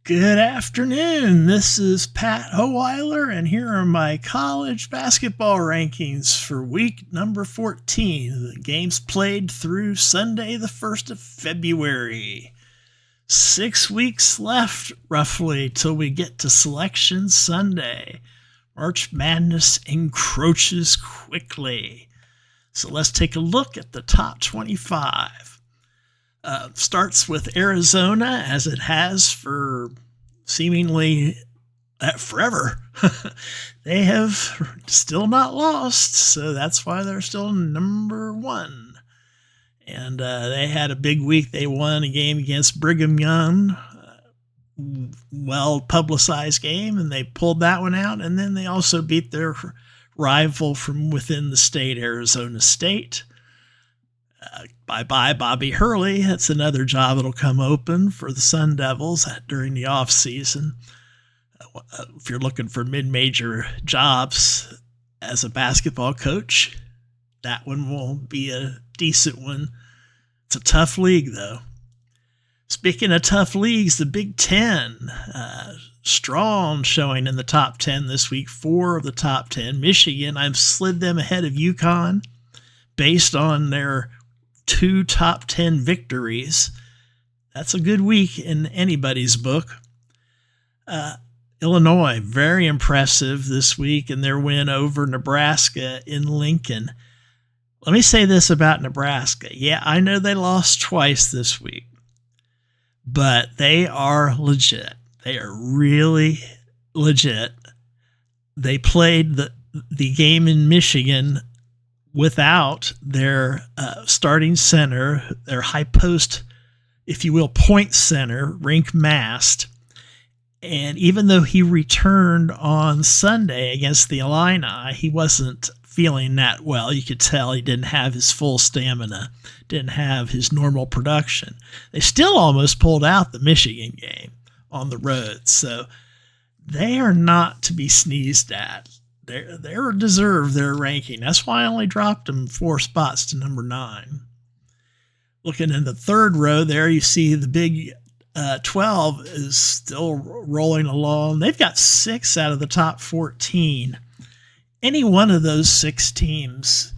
Good afternoon. This is Pat Howiler, and here are my college basketball rankings for week number 14. The games played through Sunday, the 1st of February. 6 weeks left, roughly, till we get to Selection Sunday. March Madness encroaches quickly. So let's take a look at the top 25. Starts with Arizona, as it has for seemingly forever. They have still not lost, so that's why they're still number one. And they had a big week. They won a game against Brigham Young, well-publicized game, and they pulled that one out. And then they also beat their rival from within the state, Arizona State. Bye-bye, Bobby Hurley. That's another job that'll come open for the Sun Devils during the off-season. If you're looking for mid-major jobs as a basketball coach, that one will be a decent one. It's a tough league, though. Speaking of tough leagues, the Big Ten, strong showing in the top 10 this week. 4 of the top 10. Michigan, I've slid them ahead of UConn based on their 2 top 10 victories. That's a good week in anybody's book. Illinois, very impressive this week in their win over Nebraska in Lincoln. Let me say this about Nebraska. Yeah, I know they lost twice this week, but they are legit. They are really legit. They played the game in Michigan without their starting center, their high post, if you will, point center, Rink Mast. And even though he returned on Sunday against the Illini, he wasn't feeling that well. You could tell he didn't have his full stamina, didn't have his normal production. They still almost pulled out the Michigan game on the road. So they are not to be sneezed at. They deserve their ranking. That's why I only dropped them 4 spots to number 9. Looking in the third row there, you see the Big 12 is still rolling along. They've got 6 out of the top 14. Any one of those 6 teams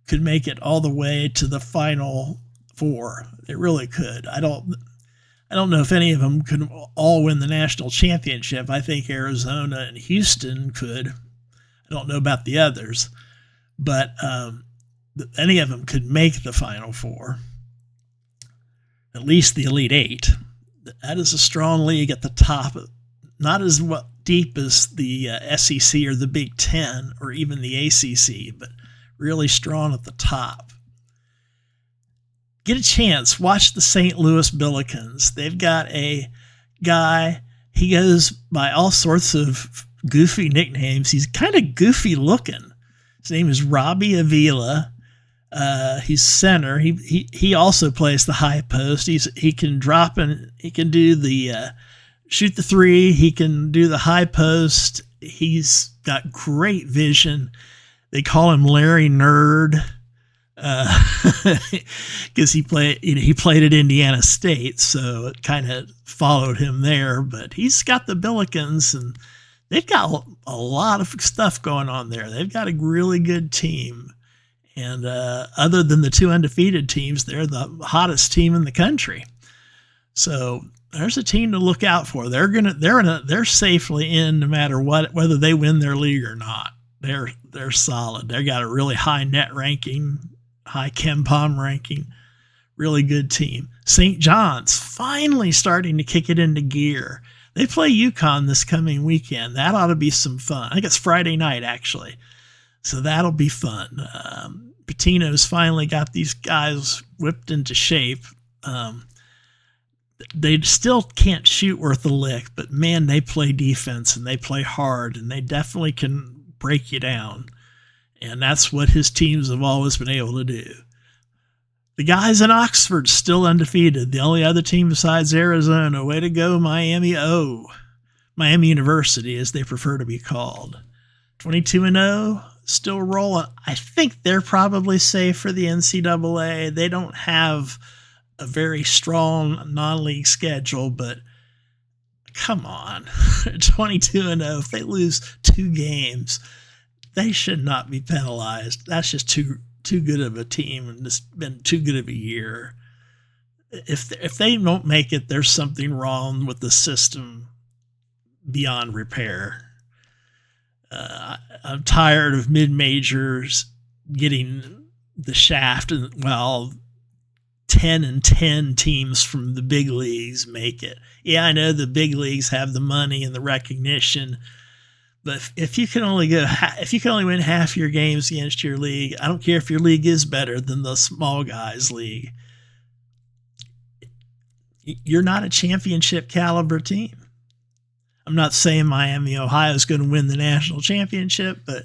could make it all the way to the Final 4. They really could. I don't know if any of them could all win the national championship. I think Arizona and Houston could. I don't know about the others, but any of them could make the Final 4, at least the Elite 8. That is a strong league at the top, not as deep as the SEC or the Big Ten or even the ACC, but really strong at the top. Get a chance, watch the St. Louis Billikens. They've got a guy, he goes by all sorts of goofy nicknames. He's kind of goofy looking. His name is Robbie Avila. He's center. He also plays the high post. He can drop and he can do the shoot the 3. He can do the high post. He's got great vision. They call him Larry Nerd because he played at Indiana State, so it kind of followed him there. But he's got the Billikens, and they've got a lot of stuff going on there. They've got a really good team. And other than the 2 undefeated teams, they're the hottest team in the country. So there's a team to look out for. They're safely in no matter what, whether they win their league or not. They're solid. They got a really high net ranking, high KenPom ranking, really good team. St. John's finally starting to kick it into gear. They play UConn this coming weekend. That ought to be some fun. I think it's Friday night, actually. So that'll be fun. Pitino's finally got these guys whipped into shape. They still can't shoot worth a lick, but man, they play defense and they play hard, and they definitely can break you down. And that's what his teams have always been able to do. The guys in Oxford still undefeated. The only other team besides Arizona. Way to go, Miami University, as they prefer to be called. 22-0, still rolling. I think they're probably safe for the NCAA. They don't have a very strong non-league schedule, but come on. 22-0. If they lose 2 games, they should not be penalized. That's just too good of a team, and it's been too good of a year. If they don't make it, there's something wrong with the system beyond repair. I'm tired of mid-majors getting the shaft, and 10-10 teams from the big leagues make it. Yeah, I know the big leagues have the money and the recognition, but if you can only win half your games against your league, I don't care if your league is better than the small guys league, you're not a championship caliber team. I'm not saying Miami, Ohio is going to win the national championship, but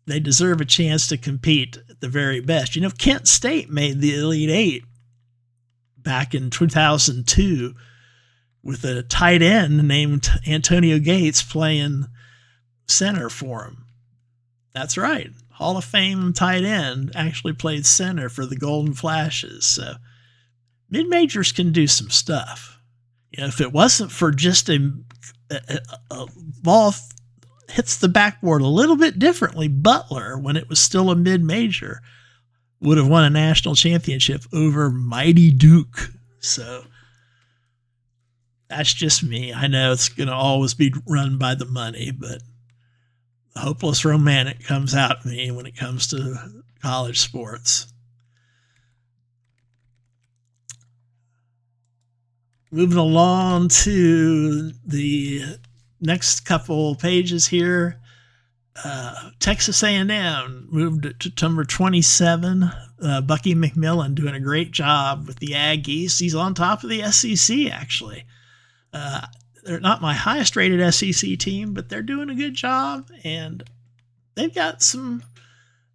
they deserve a chance to compete at the very best. Kent State made the Elite Eight back in 2002 with a tight end named Antonio Gates playing center for him. That's right. Hall of Fame tight end actually played center for the Golden Flashes. So mid-majors can do some stuff. If it wasn't for just a ball hits the backboard a little bit differently, Butler, when it was still a mid-major, would have won a national championship over mighty Duke. So that's just me. I know it's going to always be run by the money, but the hopeless romantic comes out in me when it comes to college sports. Moving along to the next couple pages here, Texas A&M moved to number 27. Bucky McMillan doing a great job with the Aggies. He's on top of the SEC, actually. They're not my highest rated SEC team, but they're doing a good job, and they've got some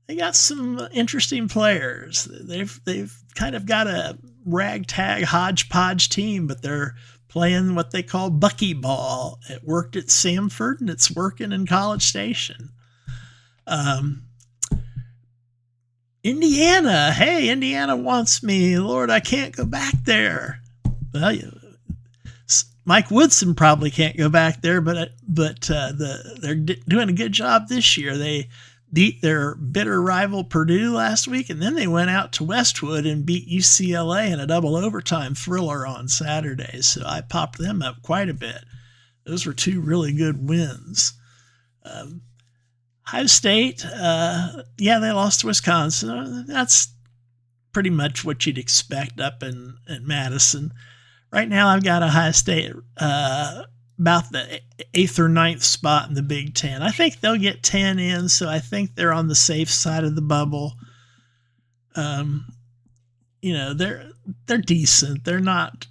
interesting players. They've kind of got a ragtag hodgepodge team, but they're playing what they call Bucky ball. It worked at Samford, and it's working in College Station. Indiana, hey, Indiana wants me. Lord, I can't go back there. Well, Mike Woodson probably can't go back there, but they're doing a good job this year. They beat their bitter rival Purdue last week, and then they went out to Westwood and beat UCLA in a double overtime thriller on Saturday. So I popped them up quite a bit. Those were 2 really good wins. Ohio State, they lost to Wisconsin. That's pretty much what you'd expect up in Madison. Right now, I've got Ohio State about the 8th or 9th spot in the Big Ten. I think they'll get 10 in, so I think they're on the safe side of the bubble. They're decent. They're not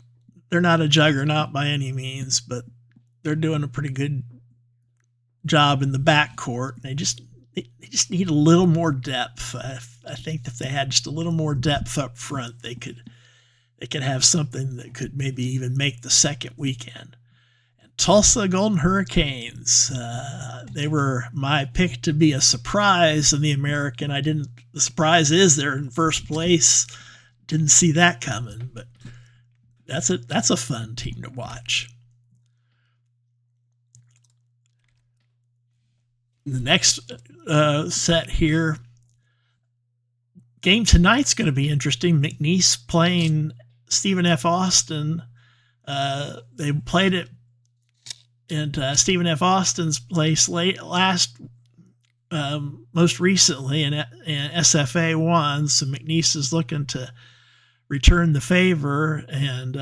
a juggernaut by any means, but they're doing a pretty good job in the backcourt. They just need a little more depth. I think if they had just a little more depth up front, they could have something that could maybe even make the second weekend. Tulsa Golden Hurricanes. They were my pick to be a surprise in the American. The surprise is they're in first place. Didn't see that coming, but that's a fun team to watch. The next set here, game tonight's going to be interesting. McNeese playing Stephen F. Austin. They played it in Stephen F. Austin's place most recently in SFA 1. So McNeese is looking to return the favor and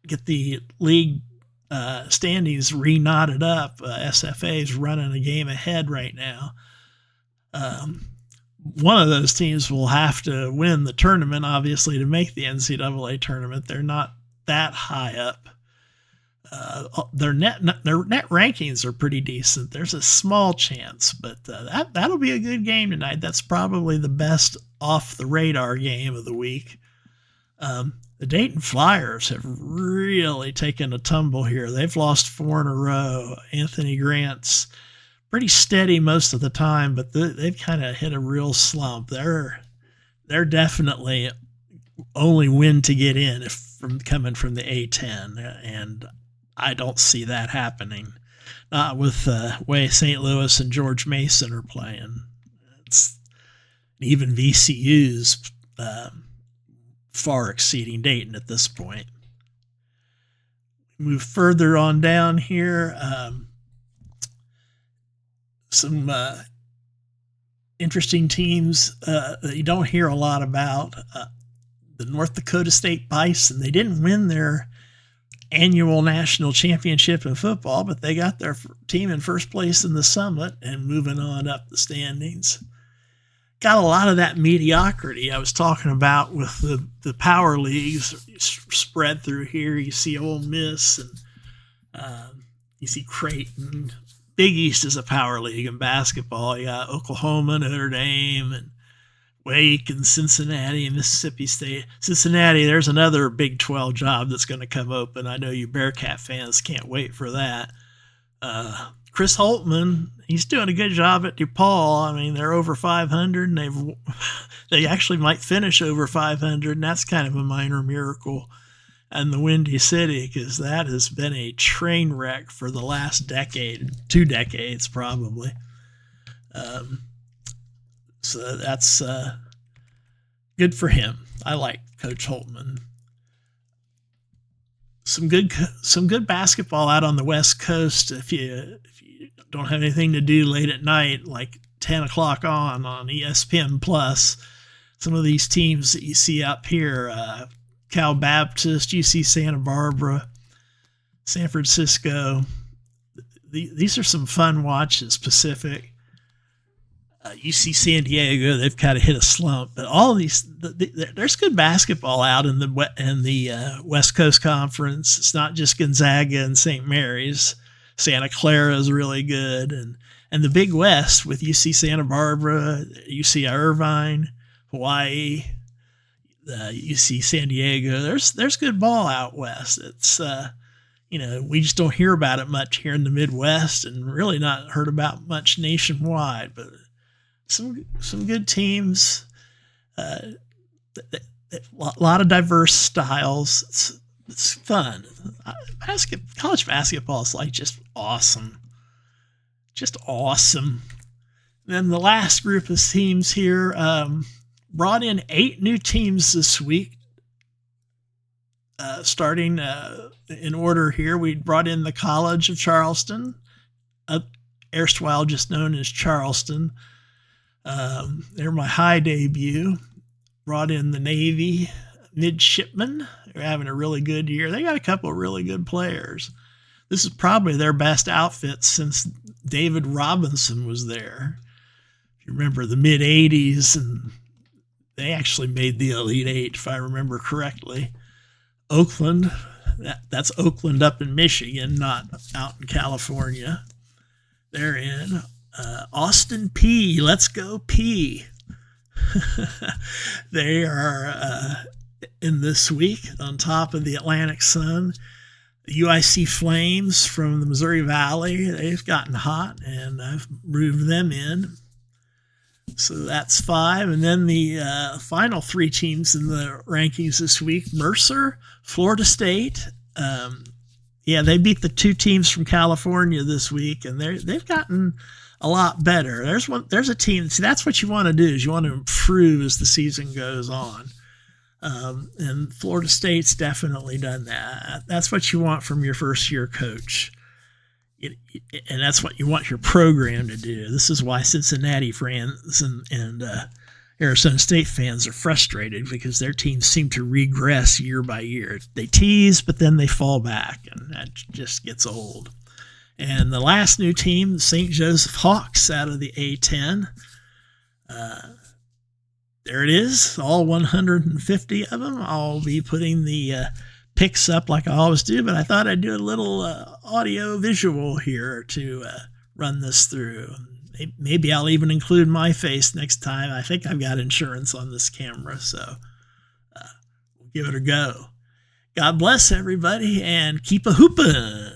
get the league standings re-knotted up. SFA is running a game ahead right now. One of those teams will have to win the tournament, obviously, to make the NCAA tournament. They're not that high up. Their net rankings are pretty decent. There's a small chance, but that'll be a good game tonight. That's probably the best off the radar game of the week. The Dayton Flyers have really taken a tumble here. They've lost 4 in a row. Anthony Grant's pretty steady most of the time, but they've kind of hit a real slump. They're definitely only win to get in coming from the A10, and I don't see that happening. Not with the way St. Louis and George Mason are playing. It's even VCU's far exceeding Dayton at this point. Move further on down here. Some interesting teams that you don't hear a lot about. The North Dakota State Bison. They didn't win their annual national championship in football, but they got their team in first place in the Summit and moving on up the standings. Got a lot of that mediocrity I was talking about with the power leagues spread through here. You see Ole Miss and you see Creighton. Big East is a power league in basketball. You got Oklahoma, Notre Dame, and Wake, and Cincinnati, and Mississippi State. Cincinnati, there's another Big 12 job that's going to come open. I know you Bearcat fans can't wait for that. Chris Holtman, he's doing a good job at DePaul. I mean, they're over 500, and they actually might finish over 500, and that's kind of a minor miracle in the Windy City, because that has been a train wreck for the last decade, 2 decades probably. So that's good for him. I like Coach Holtman. Some good basketball out on the West Coast. If you don't have anything to do late at night, like 10 o'clock on ESPN Plus, some of these teams that you see up here, Cal Baptist, UC Santa Barbara, San Francisco. These are some fun watches. Pacific. UC San Diego, they've kind of hit a slump, but all these, there's good basketball out in the West Coast Conference. It's not just Gonzaga and St. Mary's. Santa Clara is really good, and the Big West with UC Santa Barbara, UC Irvine, Hawaii, UC San Diego. There's good ball out west. It's we just don't hear about it much here in the Midwest, and really not heard about much nationwide, but some good teams, a lot of diverse styles. It's fun. College basketball is like just awesome. And then the last group of teams here brought in 8 new teams this week. Starting in order here, we brought in the College of Charleston, erstwhile just known as Charleston. They're my high debut. Brought in the Navy midshipmen. They're having a really good year. They got a couple of really good players. This is probably their best outfit since David Robinson was there. If you remember the mid-'80s, and they actually made the Elite Eight, if I remember correctly. Oakland, that's Oakland up in Michigan, not out in California. They're in. Austin P. Let's go P. They are in this week on top of the Atlantic Sun. The UIC Flames from the Missouri Valley, they've gotten hot, and I've moved them in. So that's 5. And then the final 3 teams in the rankings this week, Mercer, Florida State. They beat the 2 teams from California this week, and they've gotten a lot better. There's a team. See, that's what you want to do, is you want to improve as the season goes on. And Florida State's definitely done that. That's what you want from your first-year coach. And that's what you want your program to do. This is why Cincinnati fans and Arizona State fans are frustrated, because their teams seem to regress year by year. They tease, but then they fall back, and that just gets old. And the last new team, the St. Joseph Hawks out of the A-10. There it is, all 150 of them. I'll be putting the picks up like I always do, but I thought I'd do a little audio visual here to run this through. Maybe I'll even include my face next time. I think I've got insurance on this camera, so we'll give it a go. God bless everybody, and keep a hoopin'.